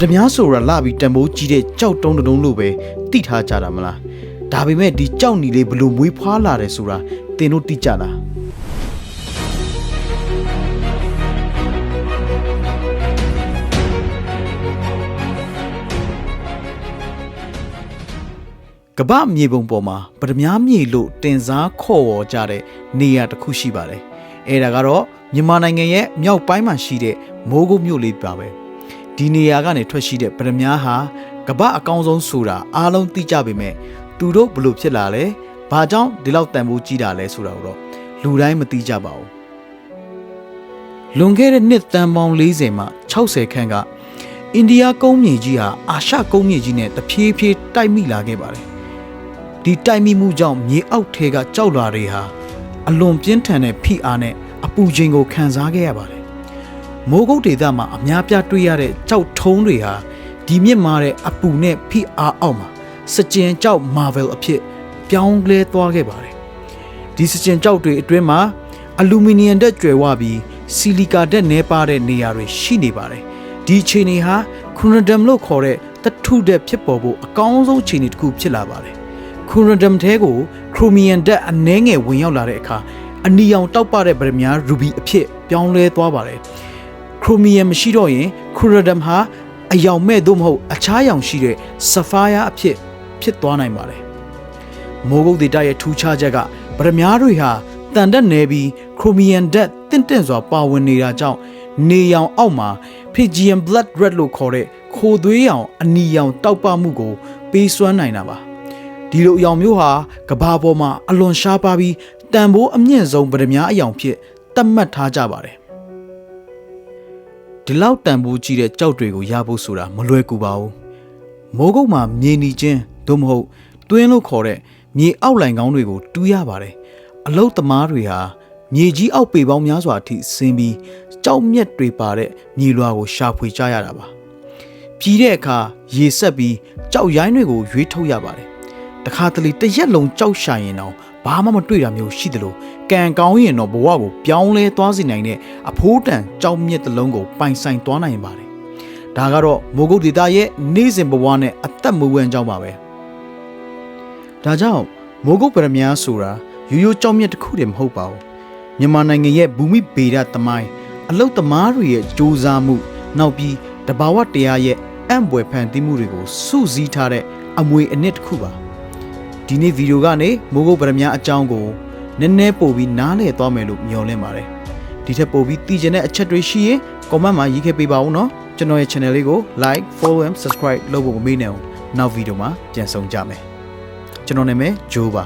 တများဆိုတာလာပြီးတံမိုးကြီးတဲ့ကြောက်တုံးတုံးလို့ပဲတိထားကြတာမလားဒါပေမဲ့ဒီကြောက်နီလေးဘလို့မွေးဖွားလာတယ်ဆိုတာသင်တို့သိကြလားကမ္ဘာမြေပုံပေါ်မှာပထမမြေလို့တင်စားခေါ်ဝေါ်ကြတဲ့နေရာတစ်ခုရှိပါတယ်။အဲဒါကတော့မြန်မာနိုင်ငံရဲ့မြောက်ပိုင်းမှာရှိတဲ့မိုးကုတ်မြို့လေးပါပဲ။ဒီနေရာကနေထွက်ရှိတဲ့ပထမဟာကမ္ဘာအကောင်းဆုံးဆိုတာအားလုံးသိကြပေမဲ့သူတို့ဘလို့ဖြစ်လာလဲ။ဘာကြောင့်ဒီလောက်တန်ဖိုးကြီးတာလဲဆိုတာကိုတော့လူတိုင်းမသိကြပါဘူး။လွန်ခဲ့တဲ့နှစ်တန်ပေါင်း40မှာ60ခန့်ကအိန္ဒိယကုန်းမြေကြီးဟာအာရှကုန်းမြေကြီးနဲ့တဖြည်းဖြည်းတိုက်မိလာခဲ့ပါတယ်ဒီတိုက်မိမှုကြောင့်မြေအောက်ထဲကကြောက်လွာတွေဟာအလွန်ပြင်းထန်တဲ့ဖိအားနဲ့အပူချိန်ကိုခံစားခဲ့ရပါတယ်။မိုးကုတ်ဒေသမှာအများပြားတွေ့ရတဲ့ကြောက်ထုံးတွေဟာဒီမြင့်မာတဲ့အပူနဲ့ဖိအားအောက်မှာစကြင်ကြောက် Marvel အဖြစ်ပြောင်းလဲသွားခဲ့ပါတယ်။ဒီစကြင်ကြောက်တွေအတွင်းမှာအလူမီနီယံဓာတ်ကြွယ်ဝပြီးဆီလီကာဓာတ်နှဲပါတဲ့နေရာတွေရှိနေပါတယ်။ဒီအခြေအနေဟာခရိုနိုဒမ်လို့ခေါ်တဲ့သတ္ထုဓာတ်ဖြစ်ပေါ်ဖို့အကောင်းဆုံးအခြေအနေတစ်ခုဖြစ်လာပါတယ်ခရိုနိုဒမ်ထဲကိုခရိုမီယန်ဓာတ်အနှဲငယ်ဝင်ရောက်လာတဲ့အခါအနီရောင်တောက်ပတဲ့ပရမ ्या ရူဘီအဖြစ်ပြောင်းလဲသွားပါတယ်ခရိုမီယန်မရှိတော့ရင်ခရိုနိုဒမ်ဟာအယောင်မဲ့သို့မဟုတ်အခြားရောင်ရှိတဲ့ဆဖာယာအဖြစ်သွားနိုင်ပါတယ်မိုးကုတ်ဒေတာရဲ့ထူးခြားချက်ကပရမ ्या တွေဟာတန်တက်နေပြီးခရိုမီယန်ဓာတ်တင့်စွာပါဝင်နေတာကြောင့်နေရောင်အောက်မှာ Fijian blood red လို့ခေါ်တဲ့ခိုသွေးရောင်အနီရောင်တောက်ပမှုကိုပေးစွမ်းနိုင်တာပါဒီလိုအယောင်မျိုးဟာကဘာပေါ်မှာအလွန်ရှားပါပြီးတန်ဖိုးအမြင့်ဆုံးပရမ ्या အယောင်ဖြစ်သတ်မှတ်ထားကြပါတယ်ဒီလောက်တန်ဖိုးကြီးတဲ့ကြောက်တွေကိုရဖို့ဆိုတာမလွယ်ကူပါဘူးမိုးကုတ်မှာမြေနီချင်းသို့မဟုတ်တွင်းလို့ခေါ်တဲ့မြေအောက်လိုင်ကောင်းတွေကိုတူးရပါတယ်အလုတ်သမားတွေဟာမြေကြီးအောက်ပေပေါင်းများစွာအထိဆင်းပြီးကြောက်မြက်တွေပါတဲ့မြေလွှာကိုရှာဖွေကြရတာပါပြီးတဲ့အခါရေဆက်ပြီးကြောက်ရိုင်းတွေကိုရွေးထုတ်ရပါတယ်တခါတလေတရက်လုံးကြောက်ရှာရင်တော့ဘာမှမတွေ့တာမျိုးရှိတယ်လို့ကံကောင်းရင်တော့ဘဝကိုပြောင်းလဲသွားစေနိုင်တဲ့အဖိုးတန်ကြောက်မြက်တစ်လုံးကိုပိုင်ဆိုင်သွားနိုင်ပါတယ်ဒါကတော့မိုးကုတ်ဒေသရဲ့နေ့စဉ်ဘဝနဲ့အသက်မွေးဝမ်းကြောင်းပါပဲဒါကြောင့်မိုးကုတ်ပရမ ्या ဆိုတာရိုးရိုးကြောက်မြက်တစ်ခုတည်းမဟုတ်ပါဘူးမြန်မာနိုင်ငံရဲ့ဘူမိဗေဒသမိုင်းအလုတ်သမားတွေရဲ့စူးစမ်းမှုနောက်ပြီးတဘာဝတရားရဲ့အံ့ဖွယ်ဖန်တီးမှုတွေကိုစုစည်းထားတဲ့အမွေအနှစ်တစ်ခုပါဒီနေ့ဗီဒီယိုကနေမိုးကုတ်ပရမ ्या အကြောင်းကိုနည်းနည်းပို့ပြီးနားလည်သွားမယ်လို့မျှော်လင့်ပါတယ်ဒီထက်ပို့ပြီးသိချင်တဲ့အချက်တွေရှိရင် comment မှာရေးခဲ့ပေးပါဦးနော်ကျွန်တော်ရဲ့ channel လေးကို like follow and subscribe လုပ်ဖို့မမေ့နဲ့အောင်နောက်ဗီဒီယိုမှာပြန်ဆုံကြမယ်ကျွန်တော်နာမည်ဂျိုးပါ